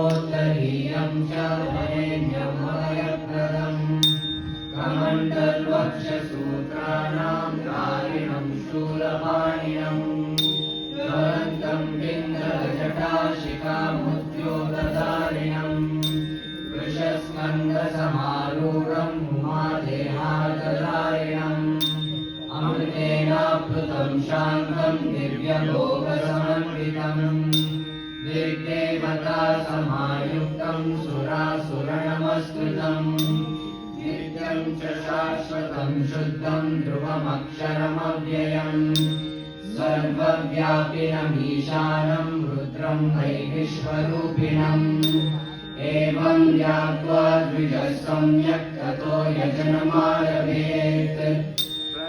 ब्रह्मोत्तरीयं च वरेण्यं वरप्रदम् कमण्डलवक्षसूत्राणां कारिणं शूलपाणिनं ज्वलन्तं पिङ्गलजटाशिखामुद्योतधारिणम् वृषस्कन्धसमारूढं उमादेहार्तधारिणम् अमृतेनाप्लुतं शान्तं दिव्यभोगसमन्वितम् दिग्देवता समायुक्तं सुरासुरनमस्कृतम् नित्यं च शाश्वतं शुद्धं ध्रुवमक्षरमव्ययम् सर्वव्यापिनमीशानं रुद्रं वै विश्वरूपिणम् एवं ध्यात्वा द्विजः सम्यक् ततो यजनमारभेत्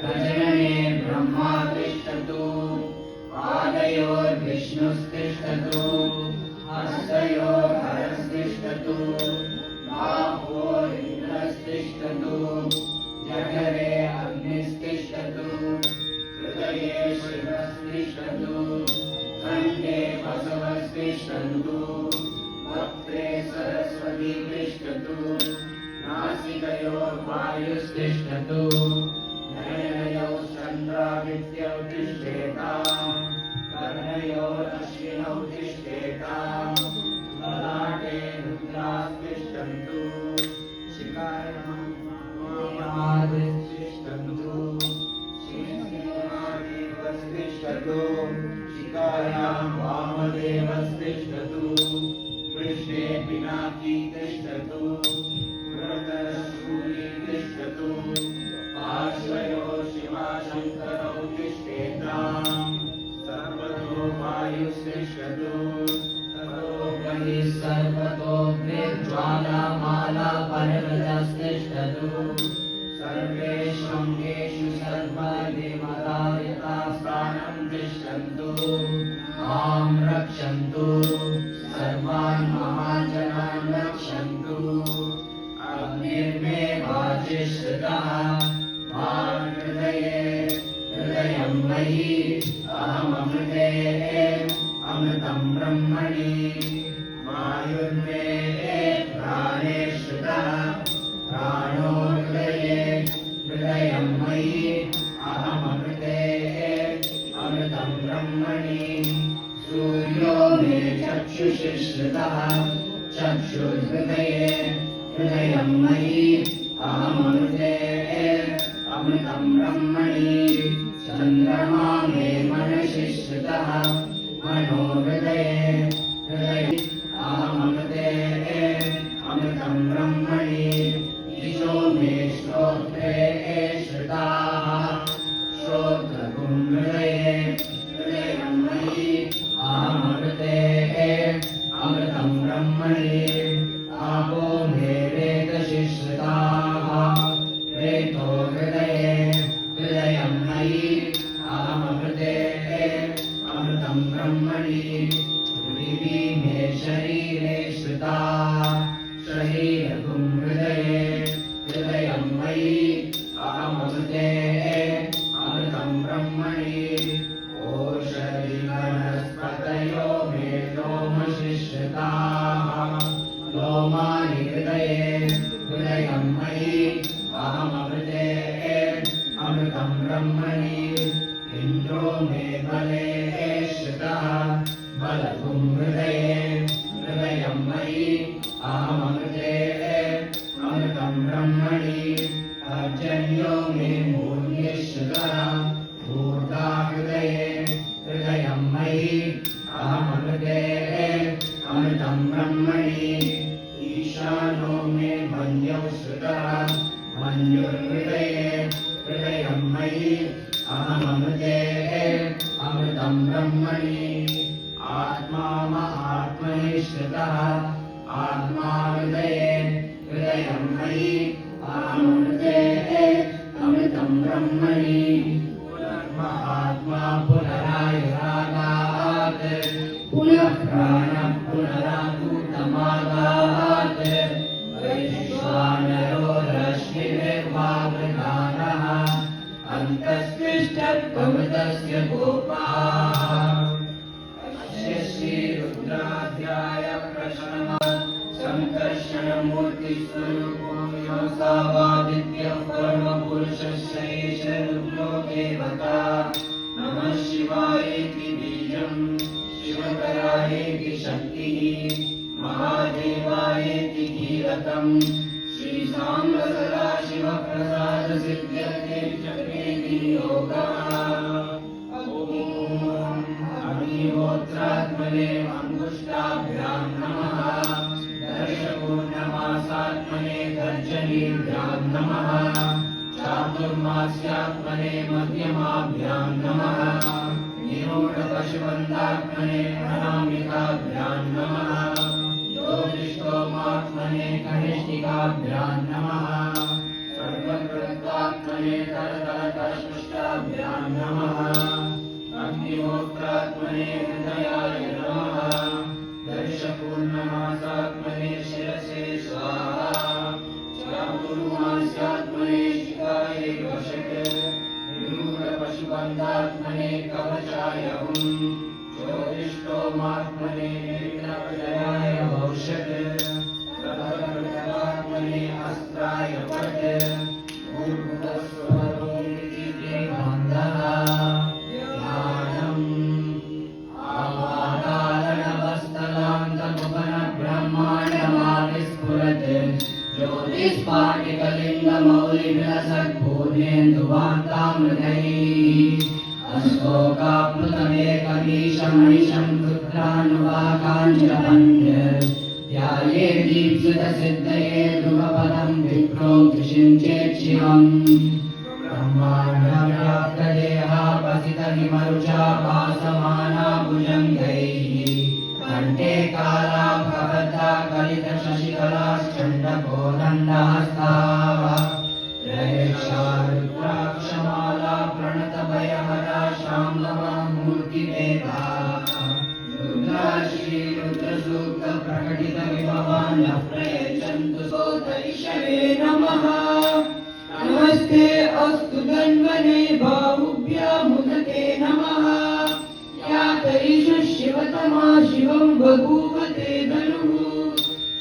प्रजनने ब्रह्मा तिष्ठतु पादयोर्विष्णुस्तिष्ठतु हस्तयोर्हरस्तिष्ठतु बाहोरिन्द्रस्तिष्ठतु जठरे अग्निस्तिष्ठतु हृदये शिवस्तिष्ठतु कण्ठे बसवस्तिष्ठन्तु वक्त्रे सरस्वती तिष्ठतु नासिकयोर्वायुस्तिष्ठतु नयनयोः चन्द्रादित्यौ तिष्ठेताम् कर्णयोरश्विनौ तिष्ठेताम् ललाटे रुद्रास्तिष्ठन्तु शिखायां तिष्ठन्तु श्रीदेवस्तिष्ठतु शिखायां वामदेवस्तिष्ठतु कृष्णे पिनाकी तिष्ठतु पुरतरशूली तिष्ठतु पार्श्वयो शिवाशङ्करौ तिष्ठेताम् सर्वतो वायुस्तिष्ठतु ततो बहिः सर्वतोऽग्निज्वालामाला पर्वतस्तिष्ठतु सर्वेष्वङ्गेषु सर्वदेवता यथास्थानं तिष्ठन्तु मां रक्षन्तु सर्वान् महाजनान् रक्षन्तु अग्निर्मे वाजिश्रुतः हृदये हृदयं मयि अहममृते अमृतं ब्रह्मणि वायुर्मे प्राणे श्रुतः प्राणो हृदये हृदयं मयि अहममृते अमृतं ब्रह्मणि सूर्यो मे चक्षुषि श्रुतः चक्षुर्हृदये हृदयं मयि अहममृते अमृतं ब्रह्मणि चन्द्रमा मे मनसि श्रुतः मनो हृदये हृदये अहममृते अमृतं ब्रह्मणि ईशो मे श्रोत्रे श्रुताः श्रोत्रगुं हृदये हृदयं मयि अहममृते अमृतं ब्रह्मणि आपो मे वेदसि श्रुताः वेदो हृदये हृदयं मयि अहममृते अमृतं ब्रह्मणि पृथिवी मे शरीरे श्रुताः शरीरगुं हृदये हृदयं मयि अहममृते अमृतं ब्रह्मणि ओषधि वनस्पतयो मे लोमसि श्रुताः लोमानि हृदये हृदयं मयि अहममृते अमृतं ब्रह्मणि इन्द्रो मे बले श्रुतः बलगुं हृदये हृदयं मयि अहममृते अमृतं ब्रह्मणि पर्जन्यो मे मूर्ध्नि श्रुतः ऊर्ध्वा हृदये हृदयं मयि अहममृते अमृतं ब्रह्मणि ईशानो मे मन्यौ श्रुतः मन्युर्हृदये हृदयं मयि अहममृते अमृतं ब्रह्मणि आत्मा महात्मनि श्रुतः आत्मा हृदये हृदयं मयि अहममृते अमृतं ब्रह्मणि पुनर्महात्मा पुनरायुरागात् पुनः प्राणः पुनराभूतमागात् वैश्वानरो रश्मिर्वावृधानः अन्तस्तिष्ठत्वमृतस्य गोपाः अस्य श्रीरुद्राध्याय प्रश्नः दर्शनमूर्ति स्वरूपो योऽसावादित्यः परमपुरुषस्य एष रुद्रो देवता नमः शिवायेति बीजं शिवतरायेति शक्तिः महादेवायेति कीलकम् श्रीसाम्ब सदाशिवप्रसादसिद्ध्यर्थे चक्रेति योगः अग्निहोत्रात्मने अङ्गुष्ठाभ्यां नमः दर्शपूर्णमासात्मने तर्जनीभ्यां नमः चातुर्मास्यात्मने मध्यमाभ्यां नमः निरूढपशुबन्धात्मने अनामिकाभ्यां नमः ज्योतिष्ठोमात्मने कनिष्ठिकाभ्यां नमः सर्वकृत्वात्मने करतलकस्पृष्टाभ्यां नमः अग्निहोत्रात्मने हृदयाय नमः दर्शपूर्णमासात्मने शिरसे स्वाहा चातुर्मास्यात्मने शिखायै वशक् निरूढपशुबन्धात्मने कवचाय हुं ज्योतिष्ठोमात्मने नेत्रप्रदयाय भविष्यत् सर्वकृत्वात्मने अस्त्राय पट् भूर्भुवस्वरोमिति देवान्तः ज्योतिस्फाटिकलिङ्गमौलिविलसद्भूर्णेन्दुवान्तामृतैः अशोकाप्लुतमेकमीशमनिशं रुद्रान्वाकाञ्चपन्य ध्याये दीप्सितसिद्धये ध्रुवपदं विप्रो विषिञ्चेत् शिवम् ब्रह्माण्डव्याप्तदेहापसितहिमरुचा भासमाना भुजङ्गैः कण्ठे कालाभवद्धा कलितशशिकलाश्चण्डकोदण्डहस्ताः त्रयेक्षा रुद्राक्षमाला प्रणतभयहरा शाम्भवा मूर्तिभेदा रुद्रा श्रीरुद्रसूक्तप्रकटितविभवान् नः प्रयच्छन्तु सोतैषवे नमः नमस्ते अस्तु धन्वने बाहुभ्यामुदते नमः यातैषु शिवतमा शिवं बभूवते धनुः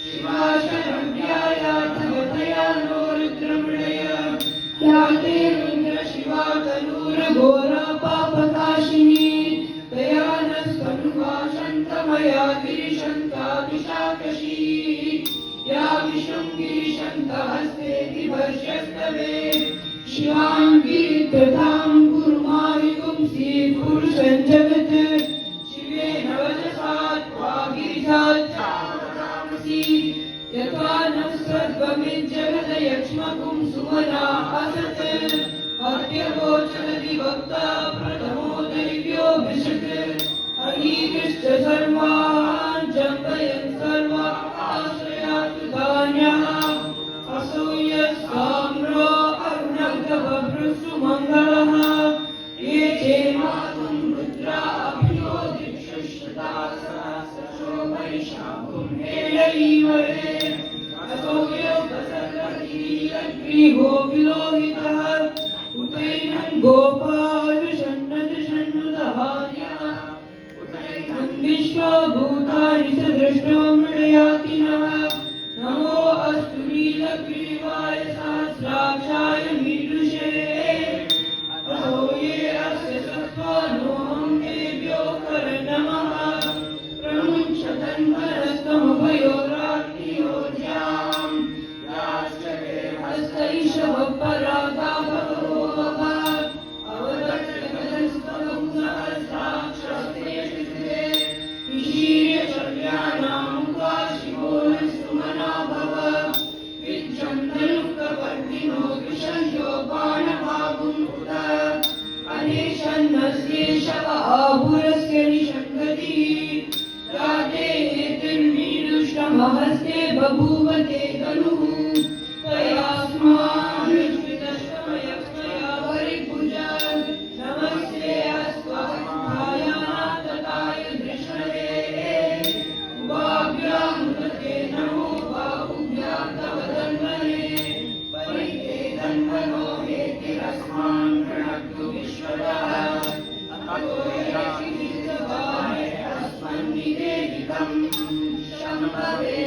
शिवा शरव्यायातवतया नो रुद्रमृडय याते रुद्र शिवा तनूरघोरा पापकाशिनी तया नस्तनुवा शन्तमया गिरिशन्तादिशाकशी या विशृङ्गिरिशन्तहस्ते विभर्षस्तवे शिवाङ्गी दधां गुरुमायुगुंसि पुरुषं जगत् शिवेन वचसा त्वा गिरिजाच्चावतामसि यथा नः सर्वमिज्जगदयक्ष्मकुं सुमना असत् अद्यवोचनदिवक्ता प्रथमो दैव्यो विशत् अनीकृष्ट सर्वान् जम्बयन् सर्वा आश्रयातु धान्यः असो यस्ताम्रो अरुणगभभृत्सु मङ्गलः ये चेमातुं रुद्रा अभियो दिक्षुश्रुता सहस्रशोभैषाकुं हेलयीमहे असो योगसर्वतीरग्रीवो विलोहितः उतैनं गोपालषण्णदशन्नुतहार्यः उतैनं विश्वभूतानि सदृष्टो मृडयातिनः नमो अस्तु नीलग्रीवाय सहस्राक्षाय मीदृशे अहो ये अस्य सत्त्वानोऽहं देव्यो कर नमः प्रमुञ्च तन्वरस्तमभयोराग्नियोज्याम् याश्च देवस्तैषवपरागा भगवोऽभव अवदत्तकदस्तवं सहस्राक्षस्ते शिते विशीर्य शल्यानां काशिवो सुमना भव विज्जन्तनुकपर्दिनो विशल्यो बाणभागुमुत अनेशन्नस्येषव आभुरस्य निषङ्गतिः राधे हेतुर्मीदुष्टमहस्ते बभूवते धनुः तयास्मान् विश्वितश्रमयक्ष्मया परिभुजा नमस्ते अस्त्वाय दृष्णवे उभाभ्यामुदते नमो बाहुभ्यां तव धन्वने परिते धन्वनो हेतिरस्मान् प्रणक्तु विश्वतः अतो हेतिर्भवाय अस्मन्निवेदितं शम्भवे